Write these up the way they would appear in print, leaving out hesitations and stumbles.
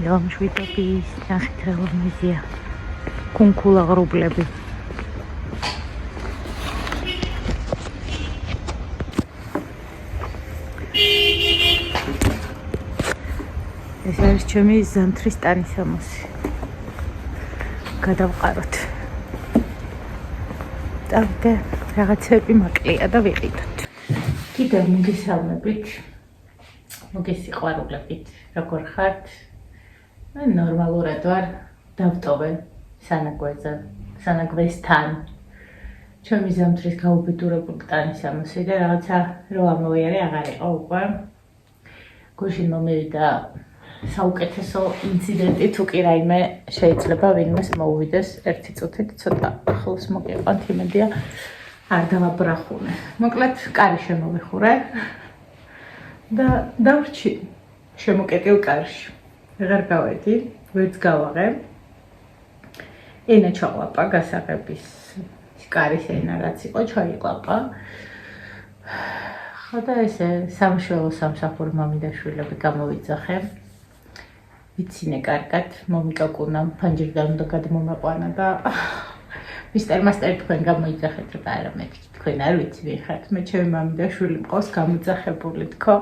Ილამშვიდობის ნახიტრეულმეზია კუნქულა ღრუბლები. ეს არის ჩემი ზამთრის ტანისამოსი. გადავყაროთ. და რაღაცები მაკლია და ვიყიდოთ. კიდევ მოგესალმებით. მოგესიყვარულებით. როგორ ხართ? მე ნორმალურად ვარ. დავტოვე სანაგვესთან. ჩემი ზამთრის გაუბედურებული ტანისამოსი და რაღაცა რო ამოვიარე აღარ იყო უკვე. გუშინ მომივიდა საუკეთესო ინციდენტი თუ კი რაიმე შეიძლება ვინმეს მოუვიდეს ერთი წუთით ცოტა ახლოს მოგიყვანთ იმედია არ დავაბრახუნე. მოკლედ კარი შემოვიხურე და დავრჩი შემოკეტილ კარში. ვეღარ გავედი, ვერც გავაღე. ენა ჩაყლაპა გასაღების კარის ენა რაც იყო ჩაიყლაპა. ხოდა ესე სამშველო სამსახური მამი და შვილები გამოვიძახე. ვიცინე კარგად, მომიკაკუნა ფანჯრიდან უნდა გადმომაყვანა და მისტერ-მასტერი თქვენ გამოიძახეთ რა არა მეთქი თქვენ არ ვიცი ვიხართ მე ჩემი მამი და შვილი მყავს გამოძახებული თქო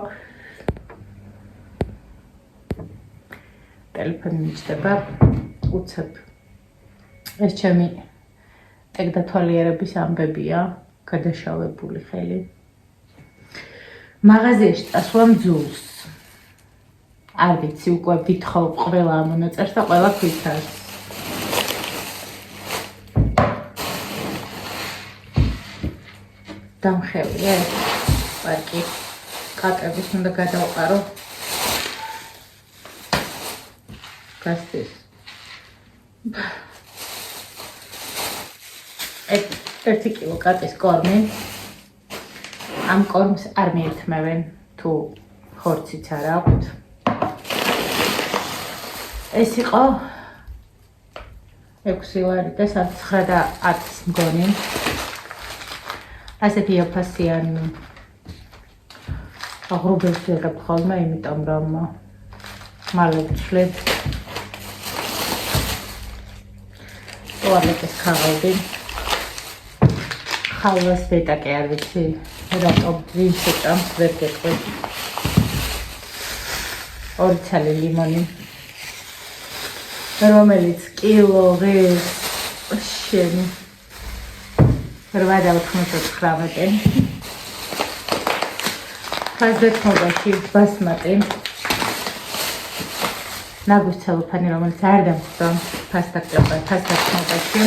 ტელეფონი მიჭდება უცებ ეს ჩემი ტეკდათვალიერების ამბებია გადაშავებული ხელი მაღაზიაში წასვლა მძულს არ ვიცი უკვე ვითხოვ ყველა ამონაწერს და ყველა ქვითას. დამხევია პარკი კაკების უნდა გადავყარო. გასწეს. ერთი კილო კაკის კორმი. ამ კორმს არ მიირთმევენ თუ ხორციც არ აქვთ. ეს იყო 6 ლარი და 9 და 10 მგონი. ასეთი აფასიანი აღრუბელს ვიღებ ხოლმე, იმიტომ რომ მალე ვცვლებ. ტუალეტის ქაღალდი. ხალვას დეტაკი არ ვიცი, რატომ ძინს ეჭამს ვერ გეტყვი. 2 ცალი ლიმონი. რომელიც კილო ღირს შენი 8.99 ფაზეთმობაში ბასმატი ნაგვის ცელოფანი რომელიც არ დამწვა ფასტაკში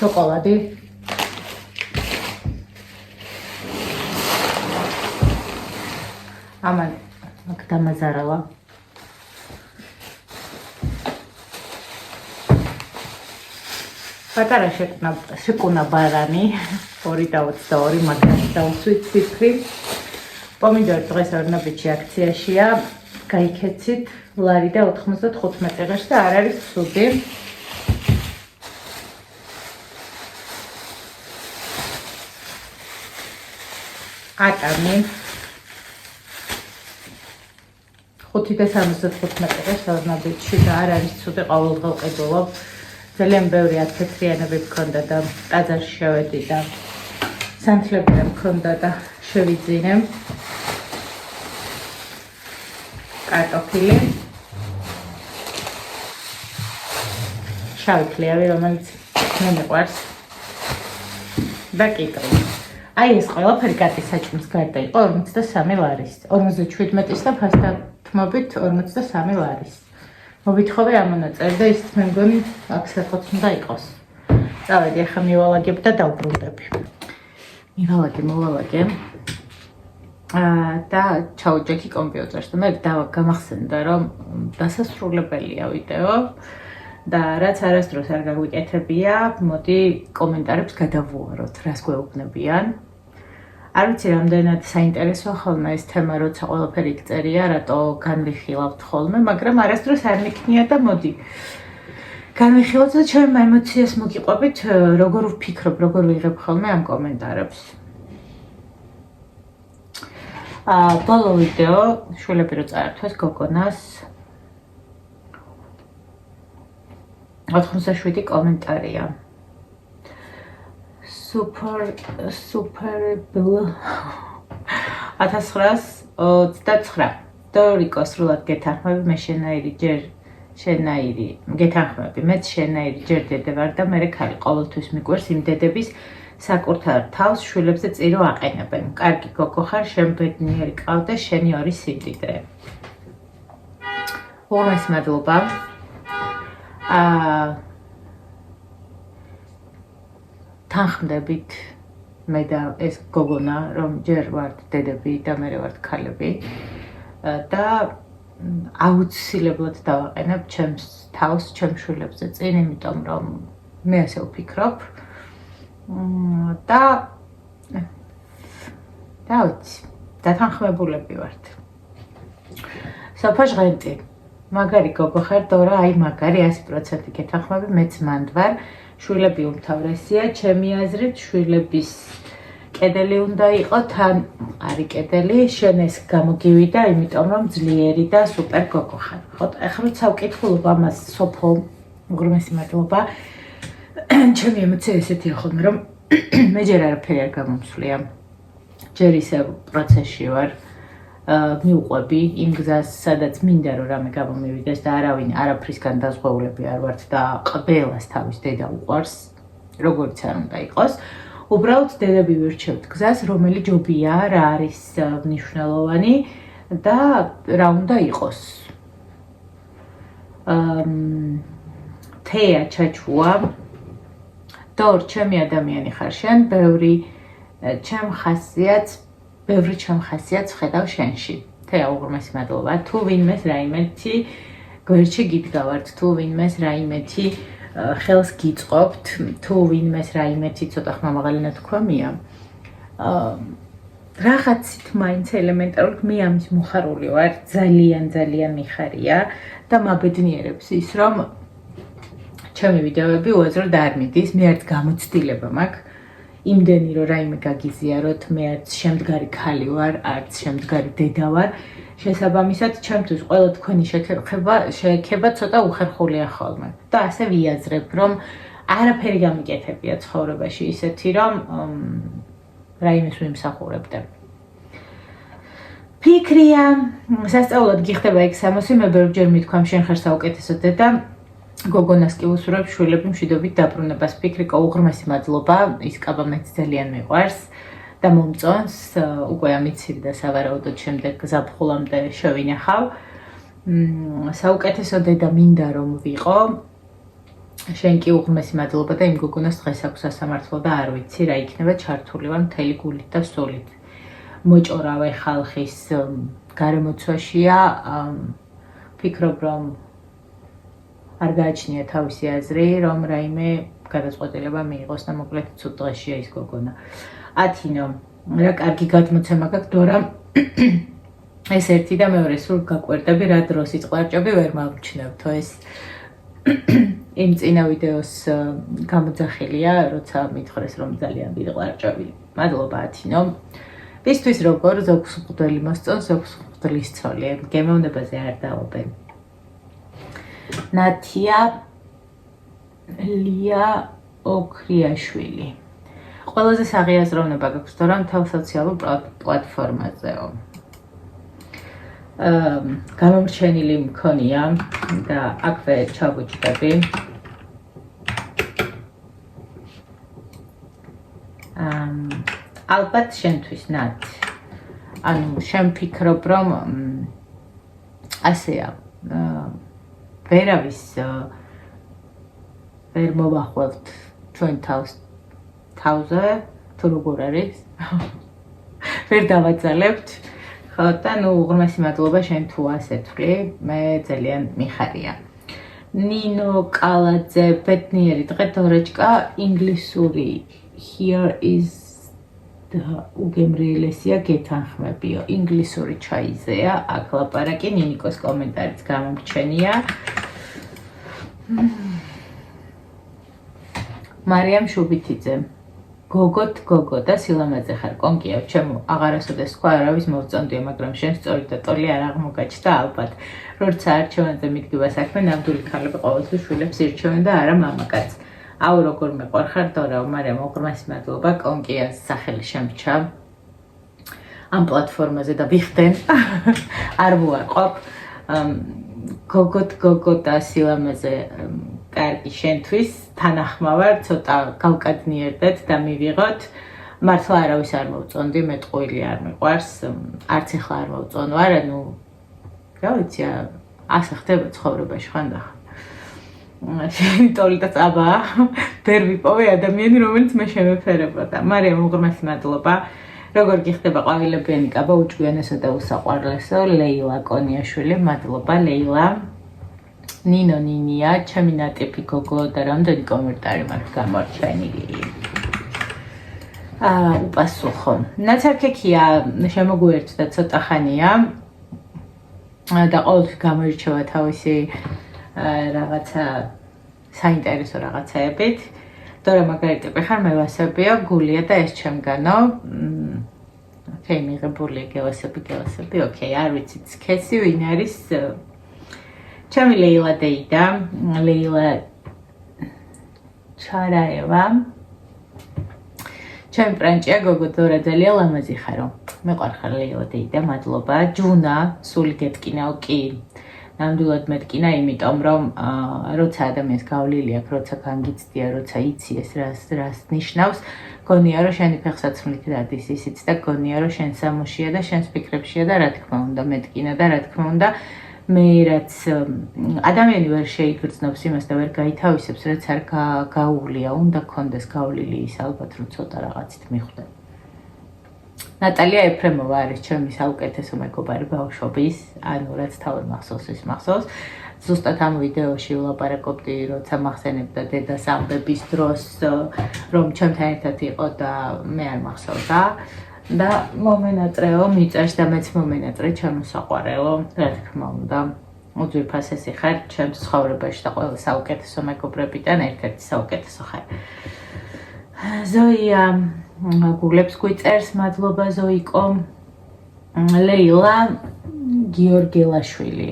შოკოლადი ამან დამაზარალა პატარა შეკუნა ბარანი 2.22 მაგარი დაუსვით ციფრი პომიდორი დღეს ორნაბიჯი აქციაშია გაიქეცით ლარი და 95 ღირს და არ არის ცუდი ატამი 5.75 ღირს ორნაბიჯი და არ არის ცუდი ყოველდღე ყიდულობ ძალიან ბევრი ათქეთრიანები მქონდა და ტაძარში შევედი და სანთლები მქონდა და შევიძინე კარტოფილი შავი ქლიავი რომელიც მე მიყვარს და კიტრი აი ეს ყველაფერი კატის საჭმლის გარდა იყო 43 ლარის 57-ის და ფასტათმობით 43 ლარის მოვითხოვე ამონაწერი და ისიც მე მგონი აქ საერთოდ უნდა იყოს. წავედი ახლა მივალაგებ და დავბრუნდები. მოვალაგე. და ჩაუჭექი კომპიუტერს და მე გამახსენდა რომ დასასრულებელია ვიდეო და რაც არასდროს არ გაგვიკეთებია, მოდი კომენტარებს გადავუაროთ, რას გვეუბნებიან. არ ვიცი რამდენად საინტერესოა ხოლმე ეს თემა, როცა ყველაფერი იქწერია, რატო განვიხილავთ ხოლმე, მაგრამ არასდროს არ მიქნია და მოდი. განვიხილოთ და ჩემ ემოციას მოგიყვებით, როგორ ვფიქრობ, როგორ ვიღებ ხოლმე ამ კომენტარებს. ბოლო ვიდეო შვილები რო წაართვეს გოგონას 87 კომენტარია. Super 1929 დორიკო სრულად გეთანხმები მე შენაირი ჯერ შენაირი გეთანხმები მეც შენაირი ჯერ დედე ვარ და მე ხალი ყოველთვის მიყვარს იმ დედების საკურთხარ თავს შვილებზე წირო აყენებენ. კარგი გოგო ხარ, შენ ბედნიერი ყავდა, შენი ორი სიმდიდრე. უღრმესი მადლობა. თანხმდებით მე და ეს გოგონა, რომ ჯერ ვართ დედები და მე ვართ ქალები და აუცილებლად დავაყენებ ჩემს თავს, ჩემს შვილებზე წინ, იმიტომ რომ მე ასე ვფიქრობ. და ვიცი, დათანხმებულები ვართ. სოფა ჟღენტი. მაგარი გოგო ხარ, დორა, აი მაგარი 100% გეთანხმები, მეც მანდ ვარ. შვილები უმთავრესია, ჩემი აზრით, შვილების კედელი უნდა იყოს, თან მყარი კედელი, შენ ეს გამოგივიდა, იმიტომ რომ ძლიერი და სუპერ გოგო ხარ. ხო, ახლა ვკითხულობ ამას სოფო, უღრმესი მადლობა. ჩემი ემოცია ესეთია ხოლმე, რომ მე ჯერ არაფერი არ გამომსვლია. ჯერ ისე პროცესში ვარ. მივყვები იმ გზას, სადაც მინდა რომ რამე გამომივიდეს და არავინ არაფრისგან დაზღვეულები არ ვართ და ყველას თავის დედა უყვარს, როგორც არ უნდა იყოს. უბრალოდ დედები ვირჩევთ გზას, რომელი ჯობია, რა არის მნიშვნელოვანი და რა უნდა იყოს. თეა ჩაჩუა დორ ჩემი ადამიანი ხარ შენ, ბევრი ჩემ ხასიათს ვხედავ შენში. თეა უღრმესი მადლობა. თუ ვინმეს რაიმეთი გვერდში გიდგავართ, თუ ვინმეს რაიმეთი ხელს გიწყობთ, თუ ვინმეს რაიმეთი ცოტა ხმამაღალი ნათქვამია. რაღაცით მაინც ელემენტარულად მე ამის მოხარული ვარ, ძალიან მიხარია და მაბედნიერებს ის, რომ ჩემი ვიდეოები უაზროდ არ მიდის, მე არც გამოცდილება მაქვს. იმდენი რომ რაიმე გაგიზიაროთ, მე არც შემდგარი ქალი ვარ, არც შემდგარი დედა ვარ. შესაბამისად, ჩემთვის ყველა თქვენი შეექება ცოტა უხერხულია ხოლმე. და ასე ვიაზრებ, რომ არაფერი გამიკეთებია ცხოვრებაში ისეთი, რომ რაიმეს ვიმსახურებდე. ფიქრია, სასწაულად გიხდება ექსამოსი, მე ბევრჯერ მithქვამ შენ ხარ საუკეთესო დედა. გოგონას კი უსურვებ შვილები მშვიდობით დაბრუნებას. ფიქრიკო უღრმესი მადლობა, ის კაბა მეც ძალიან მიყვარს და მომწონს, უკვე ამიცივ და სავარაუდოდ შემდეგ გზაფხულამდე შევინახავ. საუკეთესო დედა მინდა რომ ვიყო. შენ კი უღრმესი მადლობა და იმ გოგონას დღეს აქვს სასამართლო და არ ვიცი რა იქნება, ჩართული ვარ მთელი გულით და სულით. მოჭორავე ხალხის გარემოცვაშია, ფიქრობ რომ არ გააჩნია თავისი აზრი, რომ რაიმე გადაწყვეტილება მიიღოს და მოკლედ ცუდ დღეშია ის გოგონა. ათინო, რა კარგი გადმოცემა გაქვს დორა. ეს ერთი და მეორე სულ გაკვირდები, რა დროს იწყლარჭები ვერ მამჩნევთო ეს. იმ წინა ვიდეოს გამოძახილია, როცა მითხრეს რომ ძალიან დიდი ყლარჭები. მადლობა ათინო. ვისთვის როგორ ზოგს მღვდელი მოსწონს, ზოგს მღვდლის ცოლი, გემოვნებაზე არ დავობენ. ნათია ლია ოქრიაშვილი. ყველაზე საღიაზროვნება გაქვს თორემ თავ სოციალურ პლატფორმაზეო. გამომრჩენილი მქონია და აქვე ჩავუჭდები. ალბათ შენთვის ნათ. ანუ შენ ფიქრობ რომ ასეა. ვერავის ვერ მოვახვალთ ჩვენ თავზე, თუ როგორ არის? ვერ დავაძალებთ. ხო და ნუ უღრმესი მადლობა შენ თუ ასე თქვი, მე ძალიან მიხარია. ნინო კალაძე, ბედნიერი დღე დორეჭკა, ინგლისური here is უგემრიელესია გეთანხმებიო. ინგლისური ჩაიზეა, აქ ლაპარაკი, ნინიკოს კომენტარიც გამომრჩენია. მარიამ შუბითიძე. გოგო და სილამაზე ხარ კონკია ჩემო აღარასოდეს სხვა არავის მოვწონდია მაგრამ შენ სწორი და ტოლი არ აღმოგაჩნდა ალბათ როცა არჩევანზე მიდგება საქმე ნამდვილი ქალები ყოველთვის შვილებს ირჩევენ და არა მამაკაცს აუ როგორ მეყვარხარ დორაო მაგრამ უღრმესი მადლობა კონკიას სახელი შემრჩა ამ პლატფორმაზე და ვიხდენ არ ვუარყოფ გოგო და სილამაზე კარგი შენთვის თანახმავარ ცოტა გავკადნიერდეთ და მივიღოთ მართლა არავის არ მოვწონდი მე ტყუილი არ მიყვარს არც ახლა არ მოვწონვარ ანუ რა ვიცი ასე ხდება ცხოვრებაში ხანდახან შენი ტოლი და წაბა ვერ ვიპოვე ადამიანი რომელიც მე შემეფერებოდა მარიამ უღრმესი მადლობა როგორ გიხდება ყვავილებიანი კაბა უჭკვიანესო და უსაყვარლესო ლეილა კონიაშვილი მადლობა ლეილა ნინო ნინია ჩემი ნატიფი გოგო და რამდენი კომენტარი მაქვს გამორჩენილი უპასუხო ნაცარქექია შემოგვიერთდა ცოტა ხანია და ყოველთვის გამოირჩევა თავისი რაღაცა საინტერესო რაღაცაებით დორა მაგალითად ხარ მე ვასებია გულია და ეს ჩემგანო ოკეი მიღებული გელასები ოკეი არ ვიცი სქესი ვინ არის ჩემი ლეილა დეიდა ლეილა ჩარაევა ჩემი პრანჭია გოგო დორა ძალიან ლამაზი ხარო მეყვარხარ ლეილა დეიდა მადლობა ჯუნა სული გეტკინაო კი ნამდვილად მეტკინა იმიტომ რომ როცა ადამიანს გავლილი აქვს როცა განგიცდია როცა იცი ეს რას ნიშნავს გონია რომ შენი ფეხსაცმლით დადის ისიც და გონია რომ შენ სამუშია და შენს ფიქრებშია და რა თქმა უნდა მეტკინა და რა თქმა უნდა მე რაც ადამიანი ვერ შეიგრძნობს იმას და ვერ გაითავისებს რაც არ გაუვლია უნდა კონდეს გავლილი ის ალბათ რომ ცოტა რაღაცით მიხვდა ნატალია ეფრემოვა არის ჩემი საუკეთესო მეგობარი ბავშვობის, ანუ რაც თავად მახსოვს ის მახსოვს. ზუსტად ამ ვიდეოში ვლაპარაკობდი, როცა მახსენებდა დედას ამბების დროს, რომ ჩემთან ერთად იყო და მე არ მახსოვდა. და მომენატრეო მიწერს და მეც მომენატრე ჩემო საყვარელო, რა თქმა უნდა. უძვირფასესი ხარ ჩემს ცხოვრებაში და ყველა საუკეთესო მეგობრებიდან ერთ-ერთი საუკეთესო ხარ. ზოია გულებს გვიწერს მადლობა ზოიკო ლეილა გიორგელაშვილი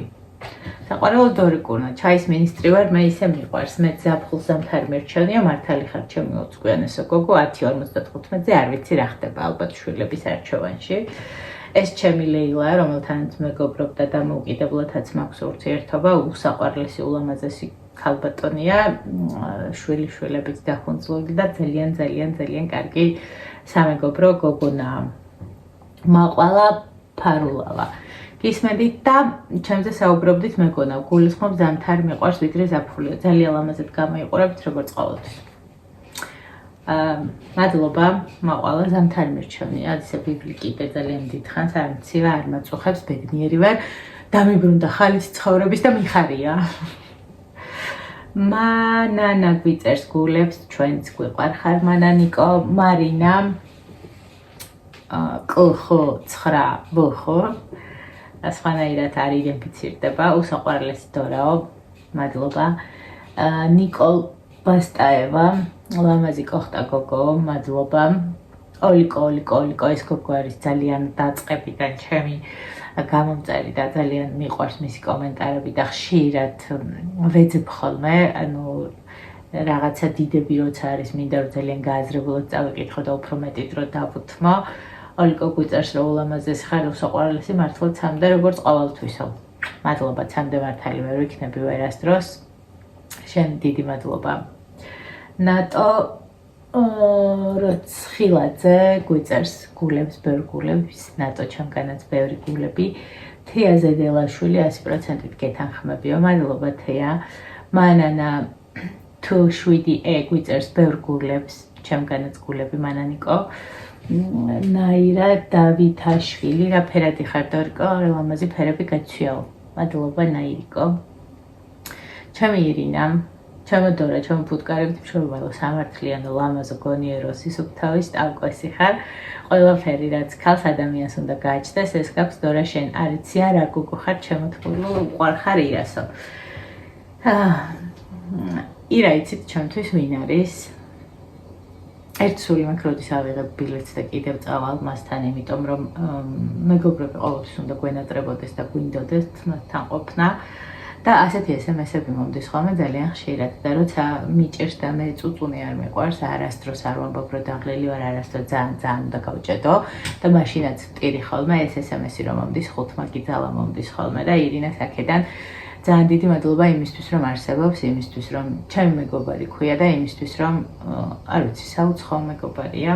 საყვარელო დორიკუნა ჩაის მინისტრი ვარ მე ისე მიყვარს მე ზაფხულს ზამთარი მერჩენია მართალი ხარ ჩემი 20 კვიანესო გოგო 10:55-ზე არ ვიცი რა ხდება ალბათ შვილების არჩევანში ეს ჩემი ლეილა რომელთანაც მეგობრობ და დამოუკიდებლადაც მაქვს ურთიერთობა უსაყვარლესი ულამაზესი ქალბატონია შვილიშვილებით დახუნძლული და ძალიან კარგი სამეგობრო გოგონა მაყვალა ფარულავა გისმენდით და ჩემზე საუბრობდით მეგონა გულისხმობ ზამთარი მიყვარს ვიდრე ზაფხულია ძალიან ლამაზად გამოიყურებთ როგორც ყოველთვის მადლობა მაყვალა ზამთარი მერჩენია ისე ბიბლი კიდე ძალიან დიდხანს არ მცივა არ მაწუხებს ბედნიერი ვარ დამიბრუნდა ხალით ცხოვრების და მიხარია მანანა გვიწერს გულებს ჩვენც გვიყვარხარ მანანიკო მარინა კლხო 9 ბოხო ასხანაირად არ იდენტიფიცირდება უსაყვარლესი დორაო მადლობა ნიკოლ ბასტაევა ლამაზი კოხტა გოგო მადლობა ოლიკო ეს გოგო არის ძალიან დაწყებიდან ჩემი გამომწერი და ძალიან მიყვარს მისი კომენტარები და ხშირად ვეძებ ხოლმე ანუ რაღაცა დიდები როცა არის მინდა რომ ძალიან გააზრებულად წავიკითხო და უფრო მეტი დრო დავუთმო ოლიკო გვიწერს რომ ულამაზესი ხარ უსაყვარლესი მართლა ცამდე როგორც ყოველთვისო მადლობა ცამდე მართალი ვერ ვიქნები ვერასდროს შენ დიდი მადლობა ნატო როცხილაძე გვიწერს გულებს ბევრ გულებს ნატო ჩემგანაც ბევრი გულები თეა ზედელაშვილი 100%-ით გეთანხმებიო მადლობა თეა მანანა თუ 7 გვიწერს ბევრ გულებს ჩემგანაც გულები მანანიკო ნაირა დავითაშვილი რა ფერადი ხარ დორიკო ლამაზი ფერები გაჩვიაო მადლობა ნაირიკო ჩემი ირინა ჩემო დორა ჩემო ფუტკარებით მშობელო სამართლიანო ლამაზო გონიერო სისუფთავის ტანკვესი ხარ ყველაფერი რაც ქალს ადამიანს უნდა გააჩნდეს ეს გაქვს დორა შენ არიცი არა გოგო ხარ ჩემო თბილო უყვარხარ ირასო ირა იცით ჩემთვის ვინ არის ერთ სული მაქვს როდის ავიღებ ბილეთს და კიდევ წავალ მასთან, იმიტომ რომ მეგობრები ყოველთვის უნდა გვენატრებოდეს და გვინდოდეს მასთან ყოფნა. და ასეთი SMS-ები მომდის ხოლმე ძალიან ხშირად და როცა მიჭერს და მე წუწუნი არ მიყვარს, არასდროს არ ვამბობ რომ დაღლილი ვარ, არასდროს ძალიან უნდა გავჭედო და მაშინაც ვტირი ხოლმე ეს SMS-ი რომ მომდის, ხუთმა კითალა მომდის ხოლმე და ირინას აქედან ძალიან დიდი მადლობა იმისთვის რომ არსებობს, იმისთვის რომ ჩემი მეგობარი ქვია და იმისთვის რომ არ ვიცი, საუცხოო მეგობარია.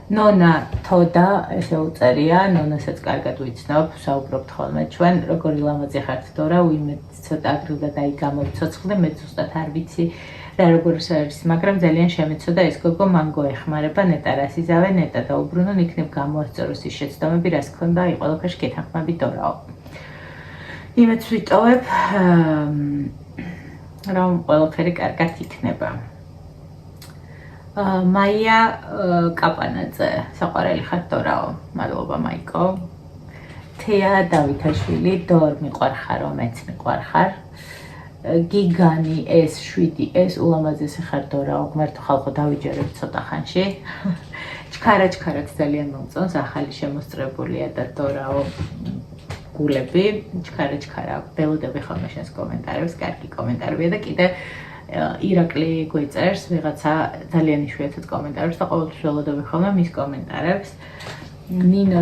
ნონა თოდა ესე უწერია, ნონასაც კარგად ვიცნობ, საუბრობთ ხოლმე ჩვენ, როგორი ლამაზი ხართ დორა, ვინმე ცოტა აგრილდა და იქ გამოვცოცხლე, მე ზუსტად არ ვიცი რა როგორს არის, მაგრამ ძალიან შემეცოდა ეს გოგო მან გვეხმარება, ნეტა რას იზავე, ნეტა დაუბრუნონ, იქნებ გამოასწოროს ის შეცდომები, რას ქონდა, აი ყველაფერში გეთანხმები დორაო. იმეც ვიტოვებ, რომ ყველაფერი კარგად იქნება. მაია კაპანაძე, საყვარელი ხარ დორაო, მადლობა მაიკო. თეა დავითაშვილი, დორ მიყვარხარო, მეც მიყვარხარ. გიგანი S7S ულამაზესი ხარ დორაო, ღმერთო ხალხო დავიჯერებ ცოტა ხანში. ჩქარა-ჩქარად ძალიან მომწონს, ახალი შემოსწრებულია და დორაო გულები, ჩქარა-ჩქარა, ველოდები ხოლმე შენს კომენტარებს, კარგი კომენტარებია და კიდე ირაკლი გვიწერს ვიღაცა ძალიან იშვიათად კომენტარებს და ყოველთვის ველოდები ხოლმე მის კომენტარებს. ნინო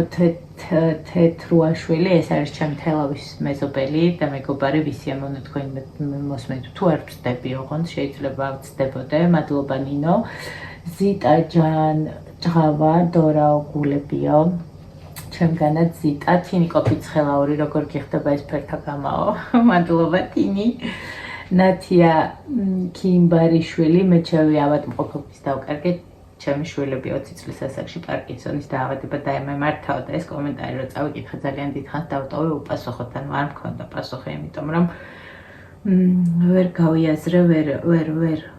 თეთრუაშვილი, ეს არის ჩემი თელავის მეზობელი და მეგობარი, ვისია მონა თქვენ მოსმენთ თუ არ ვწდები ოღონდ, შეიძლება ვწდებოდე, მადლობა ნინო. ზიტა ჯან ჭღავა, დორაო გულებიო. ჩემგანაც ზიტა, თინი კოპიცხელაური, როგორ გიხდება ეს ფერთა გამაო, მადლობა თინი. ნათია კიმბარიშვილი, მე ჩემი ავადმყოფობის დავკარგე, ჩემი შვილები 20 წლის ასაკში პარკინსონის დაავადება დაემართავ და ეს კომენტარი რო წავიკითხე ძალიან დიდხანს დავტოვე უპასუხოდ, ანუ არ მქონდა პასუხი, იმიტომ რომ ვერ გავიაზრე,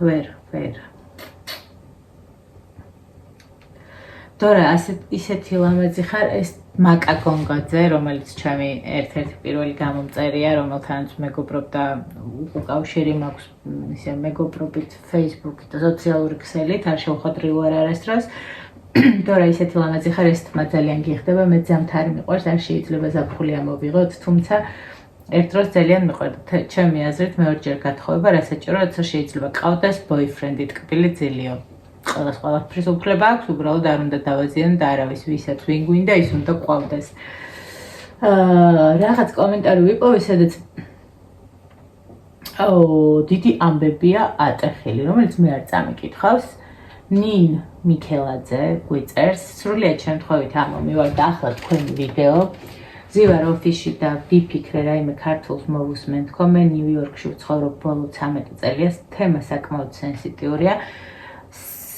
ვერ. დორა, ისეთი ლამაზი ხარ, ეს მაკა გონგაძე, რომელიც ჩემი ერთ-ერთი პირველი გამომწერია, რომელთანაც მეგობრობ და უკავშირი მაქვს ისე მეგობრობით Facebook-ით და სოციალური ქსელით, არ შევხვედრი ვარ არასდროს. დორა, ისეთი ლამაზი ხარ, ეს თმა ძალიან გიხდება, მე ზამთარი მიყვარს, არ შეიძლება ზაფხული ამოვიღოთ, თუმცა ერთ დროს ძალიან მიყვარდა. ჩემი აზრით მეორჯერ გათხოვება, რასაჭირო, როცა შეიძლება ყავდეს boyfriend-ით კბილი ძილიო. ყველაფრის უფლება აქვს, უბრალოდ არ უნდა დავაზიანო და არავის ვისაც ვინ გვინდა ის უნდა ყავდეს. რაღაც კომენტარი ვიპოვე, სადაც დიდი ამბებია ატეხილი, რომელიც მე არ წამიკითხავს. ნინ მიქელაძე გვიწერს, სრულიად შემთხვევით ამომივარ და ახლა თქვენი ვიდეო. ზივარ ოფისში და ვიფიქრე რაიმე ქართულს მოვუსმენ თქო, მე ნიუ-იორკში ვცხოვრობ ბოლო 13 წელია, თემა საკმაოდ სენსიტიურია.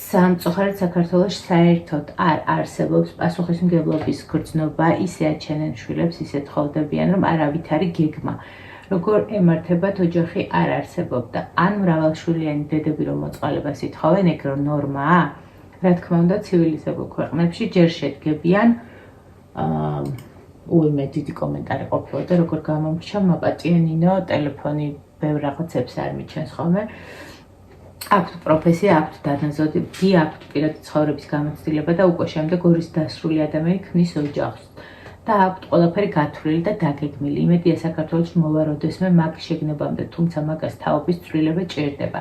სამწუხაროდ საქართველოში საერთოდ არ არსებობს პასუხისმგებლობის გრძნობა, ისე აჩენენ შვილებს, ისე თხოვდებიან, რომ არავითარი გეგმა. როგორ ემართებათ ოჯახი არ არსებობდა. ან მრავალშვილიანი დედები რომ მოწყალებას ითხოვენ, ეგ რომ ნორმაა? რა თქმა უნდა, ცივილიზებულ ქვეყნებში ჯერ შედგებიან უიმე დიდი კომენტარი ყოფილა და როგორ გამომრჩა მაპატია ნინო, ტელეფონი ბევრ რაღაცებს არ მიჩენს ხოლმე. აქვთ პროფესია, აქვთ დანაზოდი, აქვთ პირადი ცხოვრების გამოცდილება და უკვე შემდეგ ორის დასრული ადამიანი ქმნის ოჯახს. და აქვთ ყველაფერი გათვლილი და დაგეგმილი. იმედია საქართველოში მოვა როდესმე მაგ შეგნებამდე, თუმცა მაგას თაობის ცვლილება ჭირდება.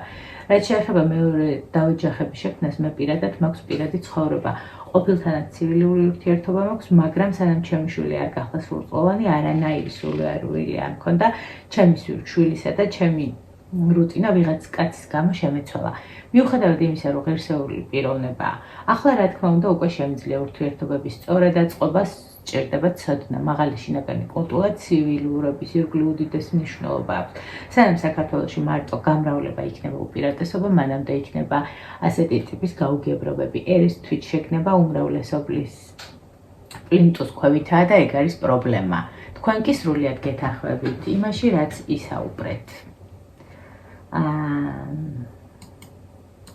რაც შეეხება მეორე დაოჯახების შექმნას, მე პირადად მაქვს პირადი ცხოვრება. ყოფილთანაც ცივილური ურთიერთობა მაქვს, მაგრამ სანამ ჩემი შვილი არ გახდა სრულწლოვანი, არანაირი სულიარული არ მქონდა ჩემი შვილისა და ჩემი რუტინა ვიღაც კაცის გამო შემეცვალა. მიუხედავად იმისა, რომ ღირსეული პიროვნებაა, ახლა რა თქმა უნდა უკვე შემიძლია ურთიერთობების სწორად აწყობა სჭირდება ცოდნა, მაღალი შინაგანი კულტურა, ცივილურობის ირგვლივ უდიდეს მნიშვნელობა აქვს. სანამ საქართველოში მარტო გამრავლება იქნება უპირატესობა, მანამდე იქნება ასეთი ტიპის გაუგებრობები. ერის თვით შექმნება უმრავლესობის პლინტუს ქვევითაა და ეგ არის პრობლემა. თქვენ კი სრულიად გეთანხმებით იმაში, რაც ისაუბრეთ.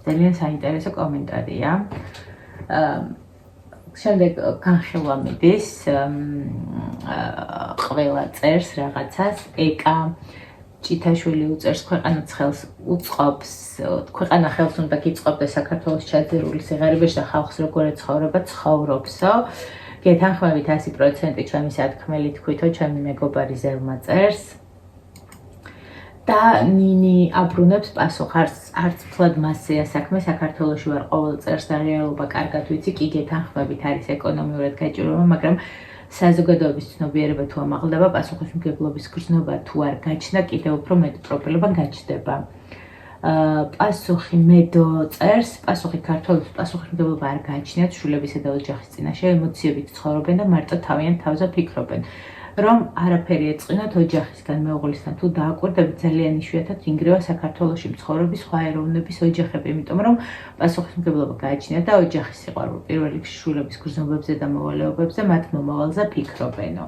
ძალიან საინტერესო კომენტარია. შემდეგ განხილვა მიდის, ყველა წერს რაღაცას, ეკა ჭითაშვილი უწერს ქვეყანაც ხელს უწყობს, ქვეყანა ხელს უნდა გიწყობდეს საქართველოს ჩაძირული სიღარიბეში და ხალხს როგორ ეცხოვრება ცხოვრობსო. გეთანხმებით 100% ჩემი სათქმელი თქვითო, ჩემი მეგობარი ზელმა წერს. და ნინი აბრუნებს პასუხ, არც მთლად მასეა საქმე, საქართველოში ვარ ყოველ წელს და რეალობა კარგად ვიცი, კი გეთანხმებით არის ეკონომიურად გაჭირვება, მაგრამ საზოგადოების ცნობიერება თუ ამაღლდება, პასუხისმგებლობის გრძნობა თუ არ გაჩნდა, კიდევ უფრო მეტ პრობლემა გაჩნდება. პასუხი მედო წერს, პასუხი ქართველებს პასუხისმგებლობა არ გააჩნიათ შვილებისა და ოჯახის წინაშე, ემოციებით ცხოვრობენ და მარტო თავიანთ თავზე ფიქრობენ. რომ არაფერი ეწყინოთ ოჯახისგან, მეუღლისგან თუ დააკვირდებით, ძალიან იშვიათად ინგრევა საქართველოში მცხოვრები სხვა ეროვნების ოჯახები, იმიტომ რომ პასუხისმგებლობა გააჩნიათ და ოჯახის სიყვარული პირველ რიგში შვილების გრძნობებზე და მოვალეობებზე, მათ მომავალზე ფიქრობენო.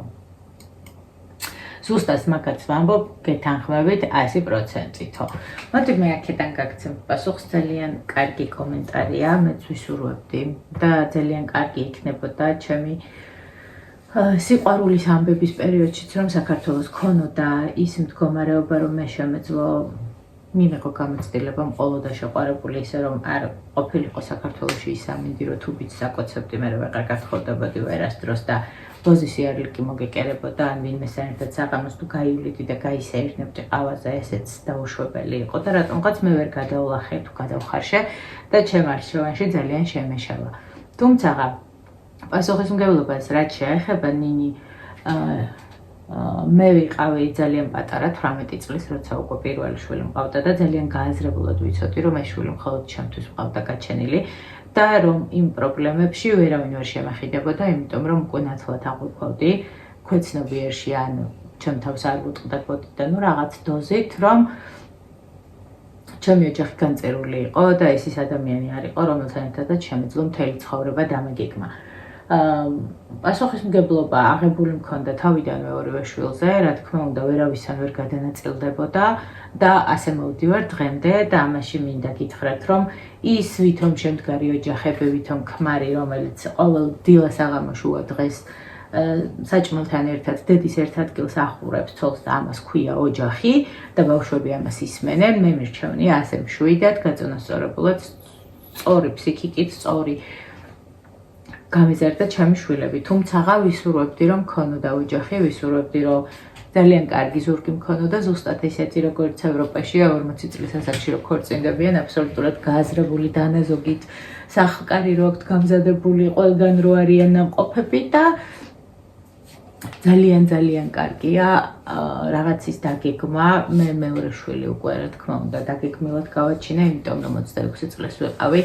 ზუსტად მაგაც ვამბობ, გეთანხმებით 100%-ითო. მოდი მე აქედან გაგცემ პასუხს, ძალიან კარგი კომენტარია, მეც ვისურვებდი და ძალიან კარგი იქნებოდა ჩემი სიყვარულის ამბების პერიოდშიც, რომ საქართველოს ქონოდა ის მდგომარეობა, რომ მე შემეძლო მივიღო გამოცდილება მყოლოდა შეყვარებული ისე, რომ არ ყოფილიყო საქართველოში ის ამინდირო თუ ბიჭს საკოცებდი, მე ვეღარ გათხოვდებოდი ვერას დროს და პოზიციალი კი მოგეკერებოდა, ან ვინმესთან ერთად საღამოს თუ გაივლიდი და გაისეირნებდი ყავაზე, ესეც დაუშვებელი იყო და რატომღაც მე ვერ გადავლახე თუ გადავხარშე და ჩემ არჩევანში ძალიან შემეშალა. თუმცა პასუხისმგებლობას რაც შეეხება, ნინი მე ვიყავი ძალიან პატარა 18 წლის, როცა უკვე პირველი შვილი მყავდა და ძალიან გააზრებულად ვიცოდი, რომ ეს შვილი მხოლოდ ჩემთვის მყავდა გაჩენილი და რომ იმ პრობლემებში ვერავინ ვერ შემეხიდებოდა, იმიტომ რომ უკვე ნათლად აღვიქვავდი ქვეცნობიერში, ან ჩემ თავს არ ვუტყდებოდი და ნუ რაღაც დოზით, რომ ჩემი ოჯახი განწერული იყო და ეს ის ადამიანი არ იყო, რომელთან ერთადაც შემეძლო მთელი ცხოვრება დამეგეგმა. პასუხისმგებლობა აღებული მქონდა თავიდანვე ორივე შვილზე, რა თქმა უნდა, ვერავისთან ვერ გადანაწილდებოდა და ასე მოვდივარ დღემდე და ამაში მინდა გითხრათ, რომ ის ვითომ შემდგარი ოჯახები, ვითომ ქმარი, რომელიც ყოველ დილას აღამოშუა დღეს საჭმელთან ერთად დედის ერთ ადგილს ახურებს ცოლს და ამას ქვია ოჯახი და ბავშვები ამას ისმენენ, მე მირჩევნია ასე მშვიდად, გაწონასწორებულად, სწორი ფსიქიკით, სწორი გამიზარდა ჩემი შვილები, თუმცა ვისურვებდი, რომ მქონოდა ოჯახი, ვისურვებდი, რომ ძალიან კარგი ზურგი მქონოდა, ზუსტად ესეთი, როგორც ევროპაშია 40 წლის ასაკში რო ქორწინდებიან, აბსოლუტურად გააზრებული დანაზოგით, სახლკარი რო აქვთ გამზადებული, ყველგან რო არიან ნამყოფები და ძალიან კარგია რაღაცის დაგეგმა, მე მეორე შვილი უკვე რა თქმა უნდა დაგეგმილად გავაჩინა, იმიტომ რომ 26 წელს ვიყავი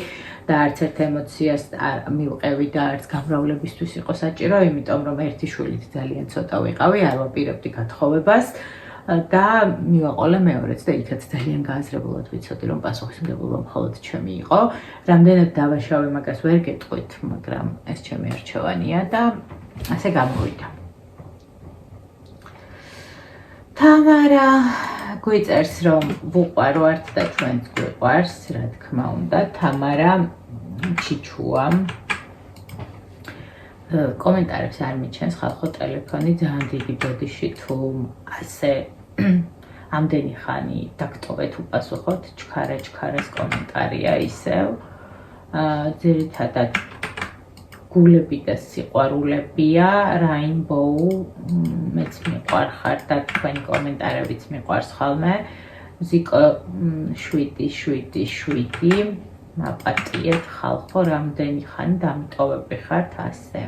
და არც ერთ ემოციას არ მივყევი და არც გამრავლებისთვის იყო საჭირო, იმიტომ რომ ერთი შვილით ძალიან ცოტა ვიყავი, არ ვაპირებდი გათხოვებას და მივაყოლე მეორეც და იქაც ძალიან გააზრებულად ვიცოდი, რომ პასუხისმგებლობა მხოლოდ ჩემი იყო. რამდენად დავაშავე მაგას ვერ გეტყვით, მაგრამ ეს ჩემი არჩევანია და ასე გამოვიდა. თამარა გვიწერს, რომ ვუყვარვართ და ჩვენც გვიყვარს, რა თქმა უნდა. თამარა ჩიჩუა კომენტარებს არ მიჩენს, ხალხო ტელეფონი ძალიან დიდი ბოდიში თუ ასე ამდენი ხანი დაგტოვეთ უპასუხოთ, ჩქარა-ჩქარას კომენტარია ისევ. ძირითადად გულები და სიყვარულებია, რაინბოუ, მეც მიყვარხარ და თქვენი კომენტარებიც მიყვარს ხოლმე. ზიკო 777, მაპატიეთ ხალხო, რამდენი ხანი დამტოვები ხართ ასე.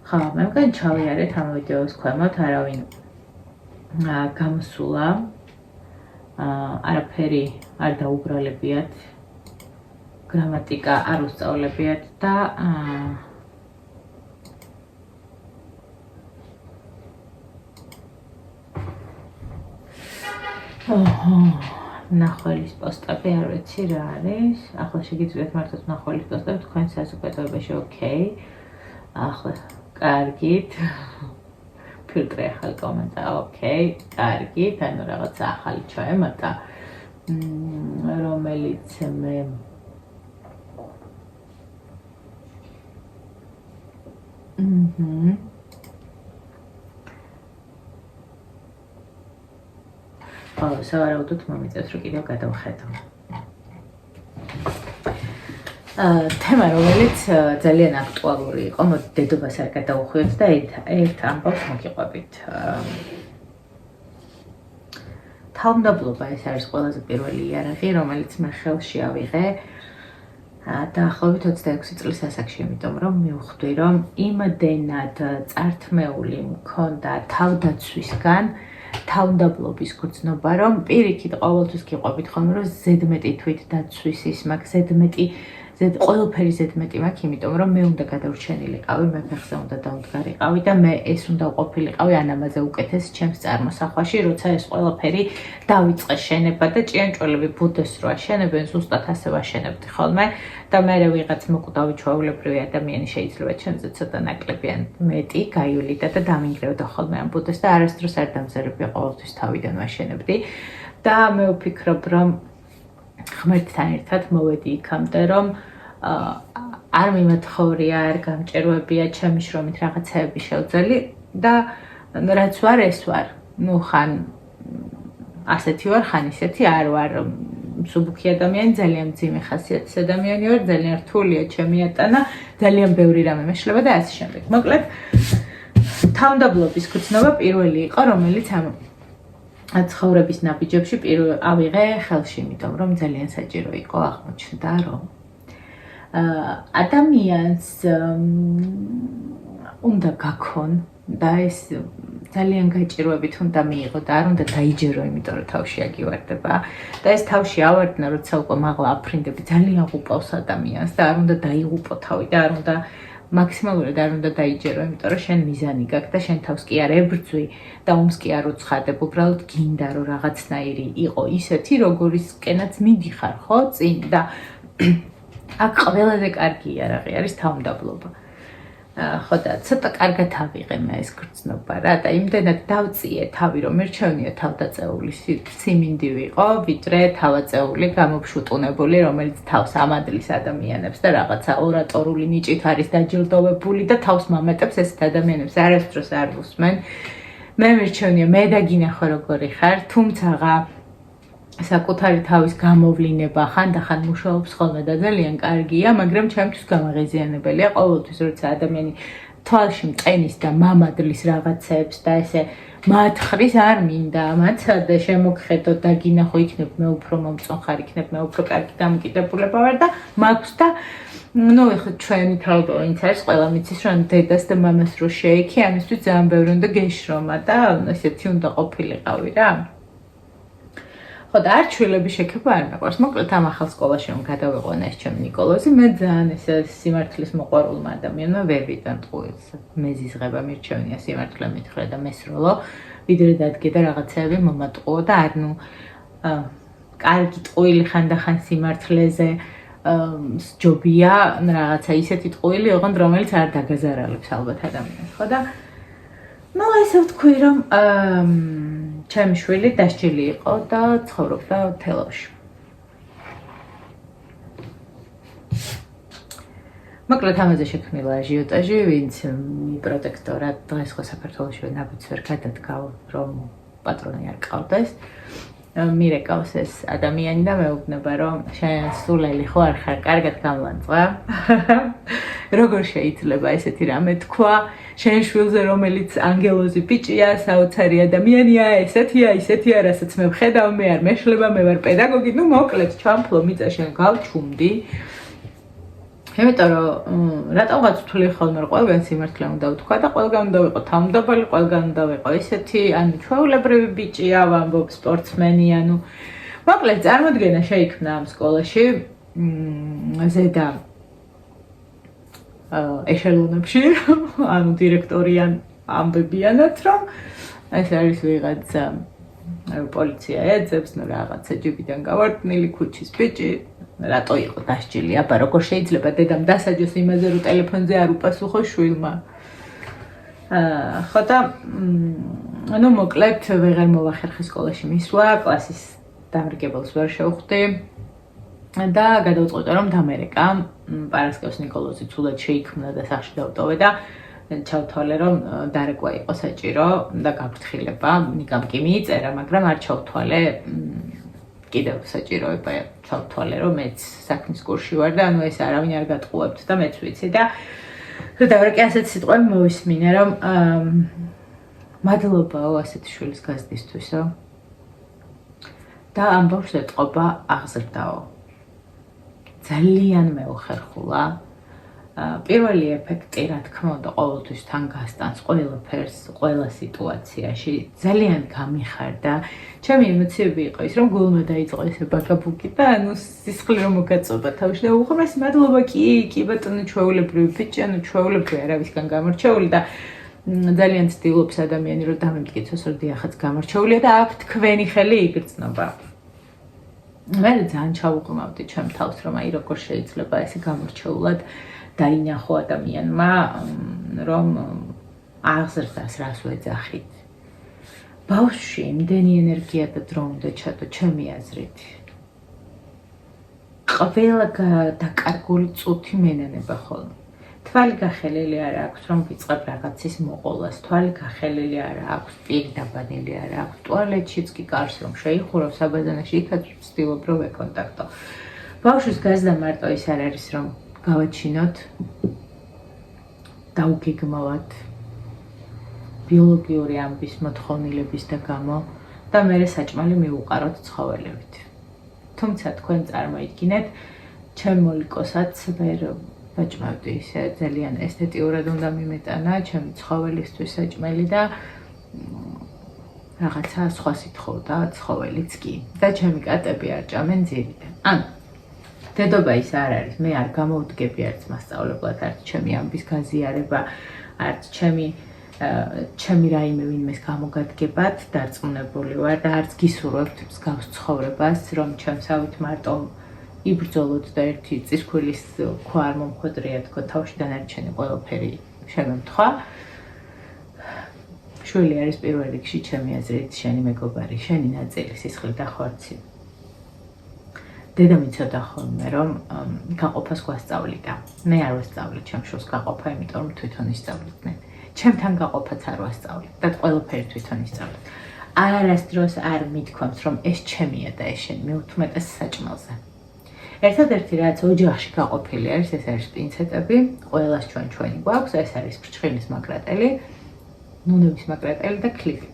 ხა, მე მგონი ჩავიარეთ ამ ვიდეოს ქვემოთ, არავინ გამოსულა. არაფერი არ დაუბრალებიათ, გრამატიკა არ უსწავლებიათ და მნახველის პოსტები არ ვიცი რა არის, ახლა შეგიძლიათ მართლაც მნახველის პოსტები თქვენ საზოგადოებაში, ოკეი, ახლა კარგით. ფილტრი ახალი კომენტარი, ოკეი, კარგით, ანუ რაღაცა ახალი ჩაემატა, რომელიც მე სავარაუდოდ მომიწევს რომ კიდევ გადავხედო. თემა რომელიც ძალიან აქტუალური იყო, მოდი დედობას არ გადავხვიოთ და ერთ ამბავს მოგიყვებით. თავმდაბლობა ეს არის ყველაზე პირველი იარაღი, რომელიც მე ხელში ავიღე დაახლოებით 26 წლის ასაკში, იმიტომ რომ მივხვდი რომ იმდენად წართმეული მქონდა თავდაცვისგან თავმდაბლობის გრძნობა, რომ პირიქით ყოველთვის გიყვებით ხოლმე რომ ზედმეტი თვით დაცვის ის მაქვს, ყველაფერი ზედმეტი მაქვს, იმიტომ რომ მე უნდა გადავრჩენილიყავი, მე ფეხზე უნდა დავდგარიყავი და მე ეს უნდა ვყოფილიყავი ან ამაზე უკეთეს ჩემს წარმოსახვაში, როცა ეს ყველაფერი დავიწყე შენება და ჭიანჭველები ბუდეს რო აშენებენ, ზუსტად ასე ვაშენებდი ხოლმე და მე ვიღაც მოკვდავი ჩვეულებრივი ადამიანი შეიძლება ჩემზე ცოტა ნაკლები ან მეტი გაივლიდა და დამინგრევდა ხოლმე ამ ბუდეს და არასდროს არ დამზადები ყოველთვის თავიდან ვაშენებდი და მე ვფიქრობ რომ ღმერთთან ერთად მოვედი იქამდე რომ არ მიმათხოვრია, არ გამჭირვებია ჩემი შრომით რაღაცეები შევძელი და რაც ვარ ეს ვარ. ნუ ხან ასეთი ვარ, ხან ისეთი არ ვარ. მსუბუქი ადამიანი, ძალიან მძიმე ხასიათის ადამიანი ვარ, ძალიან რთულია ჩემი ატანა, ძალიან ბევრი რამე მეშლება და ასე შემდეგ. მოკლედ თავმდაბლობის გრძნობა პირველი იყო, რომელიც ამ ცხოვრების ნაბიჯებში ავიღე ხელში, იმიტომ რომ ძალიან საჭირო იყო აღმოჩნდა, რომ ადამიანს უნდა გაქონ და ეს ძალიან გაჭირვებით უნდა მიიღო და არ უნდა დაიჯერო, იმიტომ რომ თავში აგივარდება და ეს თავში ავარდნა, როცა უკვე მაღლა აფრინდები, ძალიან უყავს ადამიანს და არ უნდა დაიღუპო თავი და არ უნდა მაქსიმალურად არ უნდა დაიჯერო, იმიტომ რომ შენ მიზანი გაქვს და შენ თავს კი არ ებრძვი და ომს კი არ უცხადებ, უბრალოდ გინდა რომ რაღაცნაირი იყო ისეთი, როგორისკენაც მიდიხარ, ხო, წინ და აქ ყველაზე კარგი იარაღი არის თავმდაბლობა. ხო და ცოტა კარგად ავიღე მე ეს გრძნობა რა და იმდენად დავწიე თავი რომ მერჩევნია თავდაწეული სიმინდი ვიყო, ვიდრე თავაწეული გამოფშუტუნებული, რომელიც თავს ამადლის ადამიანებს და რაღაცა ორატორული ნიჭით არის დაჯილდოვებული და თავს მომეტებს ეს ადამიანებს არასდროს არ უსმენ. მე მერჩევნია მე დაგინახო როგორი ხარ, თუმცაღა საკუთარი თავის გამოვლინება ხანდახან მუშაობს ხოლმე და ძალიან კარგია, მაგრამ ჩემთვის გამაღიზიანებელია ყოველთვის, როცა ადამიანი თვალში მყენის და მამადლის რაღაცებს და ესე მათხრის არ მინდა, მათსადე შემოგხედო და გინახო, იქნებ მე უფრო მომწონხარ, იქნებ მე უფრო კარგი დამოკიდებულება ვარ და მაქვს და ნუ ეხლა ჩვენი თავი ვინც არის, ყველა მიცის რომ დედას და მამას რო შეექი, ამისთვის ძალიან ბევრი უნდა გეშრომა და ესეთი უნდა ყოფილიყავი რა. ხო და არ ჩვილები შექება არ მეყვარს. მოკლედ ამ ახალ სკოლაში რომ გადავიყვანა ეს ჩემი ნიკოლოზი, მე ძალიან ეს სიმართლის მოყვარულმა ადამიანმა ვერ ვიტან ტყუილს. მეზიზღება მირჩევნია სიმართლე მითხრა და მესროლო, ვიდრე დადგე და რაღაცეები მომატყუო და არ ნუ კარგი ტყუილი ხანდახან სიმართლეზე ჯობია რაღაცა ისეთი ტყუილი ოღონდ რომელიც არ დაგაზარალებს ალბათ ადამიანს. ხო და ნუ ესე ვთქვი რომ ჩემი შვილი დასჯილი იყო და ცხოვრობდა თელავში. მოკლედ ამაზე შექმნილა აჟიოტაჟი, ვინც პროტექტორად დღეს ხო საქართველოში ნაბიჯს ვერ გადადგა, რომ პატრონი არ ყავდეს. მირეკავს ეს ადამიანი და მეუბნება რომ შენ სულელი ხო არ ხარ, კარგად გამლანძღა. როგორ შეიძლება ესეთი რამე თქვა შენ შვილზე რომელიც ანგელოზი ბიჭია, საოცარი ადამიანია, ესეთია, ისეთია, რასაც მე ვხედავ, მე არ მეშლება, მე ვარ პედაგოგი, ნუ მოკლედ ჩამფლო მიწა შენ გავჩუმდი. იმიტომ რომ რატომღაც ვთვლი ხოლმე რომ ყველგან სიმართლე უნდა ვთქვა და ყველგან უნდა ვიყო თავმდაბალი, ყველგან უნდა ვიყო ესეთი, ანუ ჩვეულებრივი ბიჭია, ვამბობ სპორტსმენი, ანუ მოკლედ წარმოდგენა შეიქმნა ამ სკოლაში ზედა ეშელონებში, ანუ დირექტორიან ამბებიანად, რომ ეს არის ვიღაცა პოლიცია ეძებს, ნუ რაღაცა ჯიბიდან გავარდნილი ქუჩის ბიჭი, რატო იყო დასჯილი? აბა როგორ შეიძლება დედამ დასაჯოს იმაზე, რომ ტელეფონზე არ უპასუხო შვილმა? ხო და ანუ მოკლედ ვეღარ მოვახერხე სკოლაში მისვლა, კლასის დამრიგებელს ვერ შევხვდი და გადავწყვიტე რომ დამერეკა. პარასკევს ნიკოლოზი ცუდად შეიქმნა და სახში დავტოვე და ჩავთვალე რომ დარეკვა იყო საჭირო და გაფრთხილება, ნიკამ კი მიიწერა, მაგრამ არ ჩავთვალე კიდევ საჭიროება ჩავთვალე რომ მეც საქმის კურსში ვარ და ანუ ეს არავინ არ გატყუებთ და მეც ვიცი და დავარ კი ასეთ სიტყვები მოვისმინე რომ მადლობაო ასეთი შვილის გაზრდისთვისო და ამ ბავშვს ეტყობა აღზრდაო ძალიან მეუხერხულა პირველი ეფექტი რა თქმა უნდა ყოველთვის თან გასტანს ყველაფერს ყველა სიტუაციაში ძალიან გამიხარდა ჩემი ემოციები იყო ის რომ გულმა დაიწყო ესე ბაკაბუკი და ანუ სისხლი რომ მოგაწობა თავში და უღრმესი მადლობა კი ბატონო ჩვეულებრივი ბიჭი ანუ ჩვეულებრივი არავისგან გამორჩეული და ძალიან ცდილობს ადამიანი რომ დამემტკიცოს რომ დიახაც გამორჩეულია და აქ თქვენი ხელი იგრძნობა მე ძალიან ჩავუყრმავდი ჩემ თავს რომ აი როგორ შეიძლება ესე გამორჩეულად დაინახო ადამიანმა რომ აღზრდას რას ვეძახით ბავშვში იმდენი ენერგია და დრო უნდა ჩადო ჩემი აზრით ყველა დაკარგული წუთი მენანება ხოლმე თვალი გახელილი არ აქვს რომ ვიწყებ რაღაცის მოყოლას თვალი გახელილი არ აქვს პირი დაბანილი არ აქვს ტუალეტშიც კი კარს რომ შეიხურო საბადანაში იქაც ვცდილობ რომ ვეკონტაქტო ბავშვის გაზრდა მარტო ის არ არის რომ გავაჩინოთ დაუგეგმავად ბიოლოგიური ამბის მოთხოვნილების და გამო და მერე საჭმელი მივუყაროთ ცხოველებით თუმცა თქვენ წარმოიდგინეთ ჩემ მოლიკოსაც ვერ ვაჭმავდი ისე ძალიან ესთეტიურად უნდა მიმეტანა ჩემი ცხოველისთვის საჭმელი და რაღაცა სხვა სითხოვდა ცხოველიც კი და ჩემი კატები არ ჭამენ ძირიდან ანუ დედობა ის არ არის მე არ გამოვდგები არც მასწავლებლად არც ჩემი ამბის გაზიარება არც ჩემი რაიმე ვინმეს გამოგადგებად დარწმუნებული ვარ და არც გისურვებთ მსგავს ცხოვრებას რომ ჩემსავით მარტო იბრძოლოთ და ერთი წისქვილის ქვა არ მომხვედრია თქო თავში დანარჩენი ყველაფერი შემემთხვა შვილი არის პირველ რიგში ჩემი აზრით შენი მეგობარი შენი ნაწილი სისხლი და ხორცი დედა მიცოდა ხოლმე რომ გაყოფას გვასწავლიდა მე არ ვასწავლე ჩემ შვილს გაყოფა იმიტომ რომ თვითონ ისწავლიდნენ ჩემთან გაყოფაც არ ვასწავლე და ყველაფერი თვითონ ისწავლეთ არასდროს არ მithქვამს რომ ეს ჩემია და ეს შენი მე უთმეტეს საჭმელზე ერთადერთი რაც ოჯახში გაყოფილი არის ეს არის პინცეტები ყველას ჩვენი გვაქვს ეს არის ფრჩხილის მაკრატელი ნუნების მაკრატელი და ქლიფი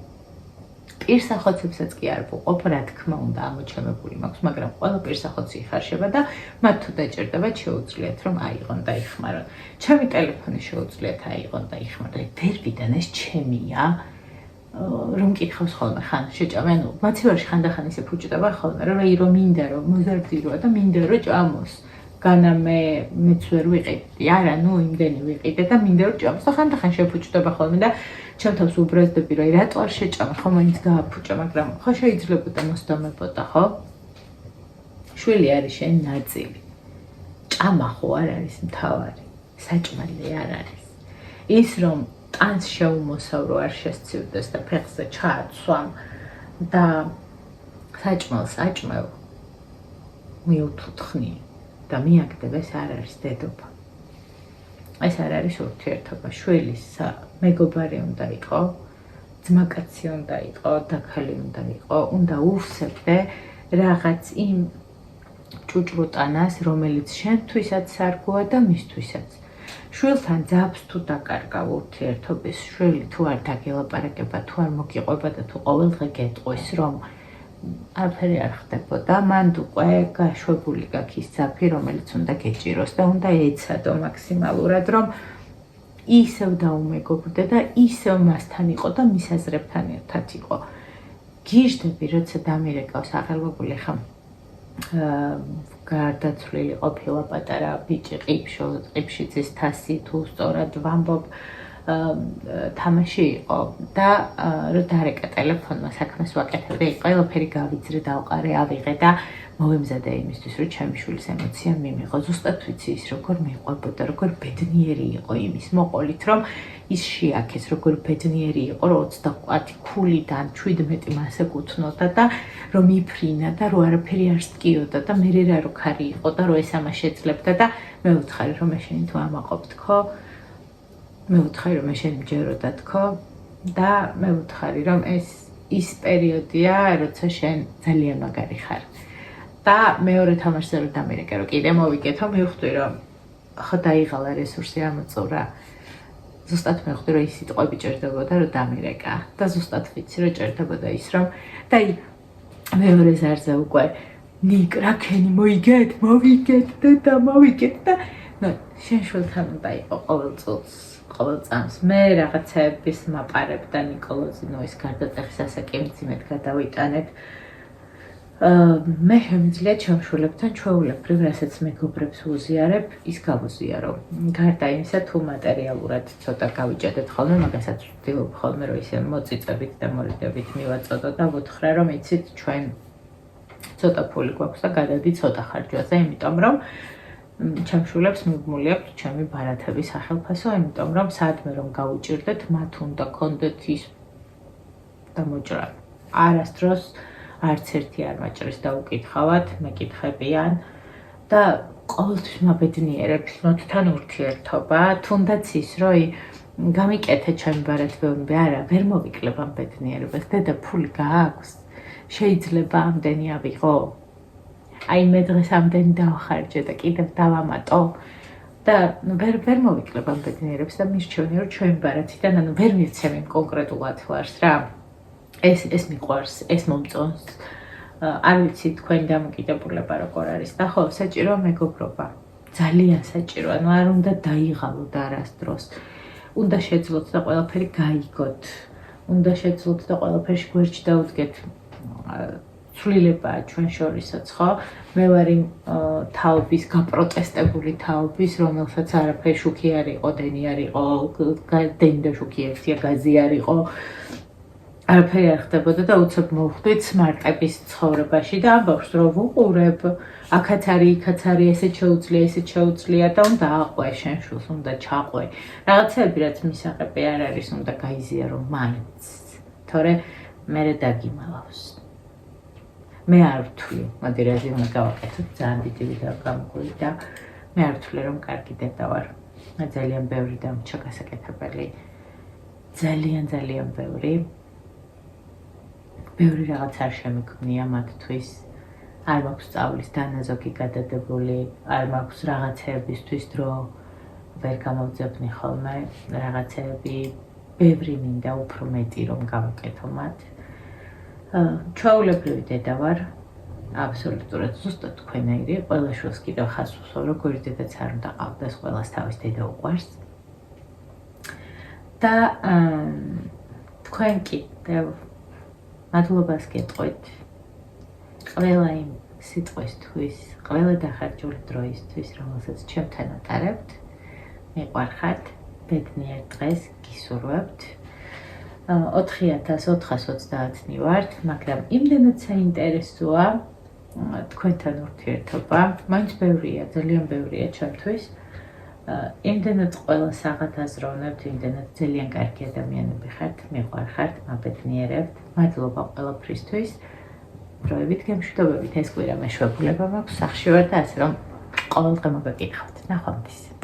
პირსახოცებსაც კი არ ვუყოფ რა თქმა უნდა ამოჩემებული მაქვს მაგრამ ყველა პირსახოცი იხარშება და მათ თუ დაჭირდებათ შეუძლიათ რომ აიღონ და იხმარონ ჩემი ტელეფონი შეუძლიათ აიღონ და იხმარონ ვერ ვიდან ეს ჩემია რომ მკითხავს ხოლმე ხან შეჭამე ანუ მაცივარში ხანდახან ისე ფუჭდება ხოლმე რომ მინდა რომ მოზარდირო და მინდა რომ ჭამოს განა მეც ვერ ვიყიდდი არა ნუ იმდენი ვიყიდე და მინდა რომ ჭამოს და ხანდახან შეფუჭდება ხოლმე და ჩემ თავს უბრაზდები რომ რატო არ შეჭამე ხო მაინც გააფუჭა მაგრამ ხო შეიძლებოდა მოსდომებოდა ხო შვილი არის შენ ნაწილი ჭამა ხო არ არის მთავარი საჭმელი არ არის ის რომ ტანს შეუმოსავრო არ შესცივდეს და ფეხზე ჩააცვამ და საჭმელს აჭმევ მიუთუთხნი და მიაგდებ ეს არ არის დედობა ეს არ არის ურთიერთობა შვილის მეგობარი უნდა იყო ძმაკაცი უნდა იყო და ქალი უნდა იყო უნდა უსწრდე რაღაც იმ ჭუჭრუტანას რომელიც შენთვისაც სარგოა და მისთვისაც შვილთან ძაბს თუ დაკარგავ ურთიერთობის შვილი თუ არ დაგელაპარაკება თუ არ მოგიყვება და თუ ყოველდღე გეტყვის რომ არაფერი არ ხდებოდა მანდ უკვე გაშვებული გაქვს ის ძაფი რომელიც უნდა გეჭიროს და უნდა ეცადო მაქსიმალურად რომ ისევ დაუმეგობრდე და ისევ მასთან იყო და მის აზრებთან ერთად იყო გიჟდები როცა დამირეკავს აღელვებული ხა გარდაცვლილი ყოფილა პატარა ბიჭი ყიფში ძის თასი თუ სწორად ვამბობ თამაში იყო და რო დარეკა ტელეფონმა საქმეს ვაკეთებდი ყველაფერი გავიძრე დავყარე ავიღე და მოვემზადე იმისთვის რომ ჩემი შვილის ემოცია მიმიღო ზუსტად ვიცი ის როგორ მიყვებოდა როგორ ბედნიერი იყო იმის მოყოლით რომ ის შეაქეს როგორ ბედნიერი იყო რომ 30 ქულიდან 17 მასე გუთნოდა და რომ იფრინა და რომ არაფერი არ სტკიოდა და მე რა რო ქარი იყო და რომ ეს ამას შეძლებდა და მე ვუთხარი რომ მე შენ თუ ამაყობთ ხო მე ვუთხარი რომ მე შენ მჯერო დათქო და მე ვუთხარი რომ ეს ის პერიოდია როცა შენ ძალიან მაგარი ხარ და მეორე თამაშზე რომ დამირეკე რომ კიდე მოვიკეთო მივხვდი რომ ხო დაიღალა რესურსი ამოწურა ზუსტად მივხვდი რომ ის სიტყვები ჭირდებოდა რომ დამირეკა და ზუსტად ვიცი რომ ჭირდებოდა ის რომ და მეორე ზარზე უკვე ნიკ რაკენი მოიგეთ მოვიგეთ და მოვიგეთ და შენ შვილთან უნდა იყო ყოველ წუთს ყოველ წამს მე რაღაცების მაპარებ და ნიკოლოზინოვის გარდატეხის ასაკემძიმედ გადავიტანეთ მე შემიძლია ჩემშვილებთან ჩვეულებრივ რასაც მეგობრებს ვუზიარებ ის გავუზიარო გარდა იმისა თუ მატერიალურად ცოტა გავიჭედეთ ხოლმე მაგასაც ვცდილობ ხოლმე რომ ისე მოწიწებით და მორიდებით მივაწოდო და ვუთხრა რომ იცით ჩვენ ცოტა ფული გვაქვს და გადადი ცოტა ხარჯვაზე იმიტომ რომ ჩემშვილებს მიგმული აქვს ჩემი ბარათების სახელფასო იმიტომ რომ სადმე რომ გავუჭირდეთ მათ უნდა კონდეთ ის დამოჭრა არასდროს არც ერთი არ მაჭრის და უკითხავად მეკითხებიან და ყოველთვის მაბედნიერებს მათთან ურთიერთობა თუნდაც ის რომ გამიკეთე ჩემი ბარათბევნები არა ვერ მოვიკლებ ამ ბედნიერებას დედა ფული გააქვს შეიძლება ამდენი ავიღო აი მე დღეს ამდენი დავხარჯე და კიდევ დავამატო და ვერ მოვიკლებ ამ ბედნიერებს და მირჩევნია რომ ჩვენი ბარათიდან ანუ ვერ მივცემ იმ კონკრეტულად ვარს რა ეს მიყვარს ეს მომწონს არ ვიცი თქვენი დამოკიდებულება როგორ არის და ხო საჭირო მეგობრობა ძალიან საჭირო ანუ არ უნდა დაიღალოთ არასდროს უნდა შეძლოთ და ყველაფერი გაიგოთ უნდა შეძლოთ და ყველაფერში გვერდში დაუდგეთ ცვლილებაა ჩვენ შორისაც ხო მე ვარ იმ თაობის გაპროტესტებული თაობის რომელსაც არაფერი შუქი არ იყო დენი არ იყო დენი და შუქი ერთია გაზი არ იყო არაფერი არ ხდებოდა და უცებ მოვხვდით სმარტების ცხოვრებაში და ამბობს რომ ვუყურებ აქაც არის იქაც არის ესეც შეუძლია და უნდა აყვე შენ შულს უნდა ჩაყვე რაღაცები რაც მისაღები არ არის უნდა გაიზიარო მაინც თორე მე დაგიმალავს მე არ ვთვლი მოდი რეზიუმე გავაკეთოთ ძალიან დიდი ვიდეო გამოგვივიდა და მე არ ვთვლი რომ კარგი დედა ვარ ძალიან ბევრი დამრჩა გასაკეთებელი ძალიან ბევრი რაღაც არ შემიქმნია მათთვის არ მაქვს სწავლის დანაზოგი გადადებული არ მაქვს რაღაცეებისთვის დრო ვერ გამოვძებნი ხოლმე რაღაცეები ბევრი მინდა უფრო მეტი რომ გავაკეთო მათ ჩვეულებრივი დედა ვარ აბსოლუტურად ზუსტად თქვენაირი ყველა შვილს კიდევ ხას უსვამ როგორი დედაც არ უნდა ყავდეს ყველას თავის დედა უყვარს და თქვენ კიდევ მადლობას გეტყვით ყველა იმ სიტყვისთვის ყველა დახარჯული დროისთვის რომელსაც ჩემთან ატარებთ მიყვარხართ ბედნიერ დღეს გისურვებთ 4420-ნი ვართ, მაგრამ იმდენად საინტერესოა თქვენთან ურთიერთობა, მაინც ბევრია, ძალიან ბევრია ჩემთვის. იმდენად ყველას აღათაზროვნებთ, იმდენად ძალიან კარგი ადამიანები ხართ, მიყვარხართ, მაბედნიერებთ. მადლობა ყველაფრისთვის. დროებით გემშვიდობებით ეს კვირა მეშვეობლება მაქვს, სახში ვარ და ასე რომ ყოველდღე მოგეკითხავთ. ნახვამდის.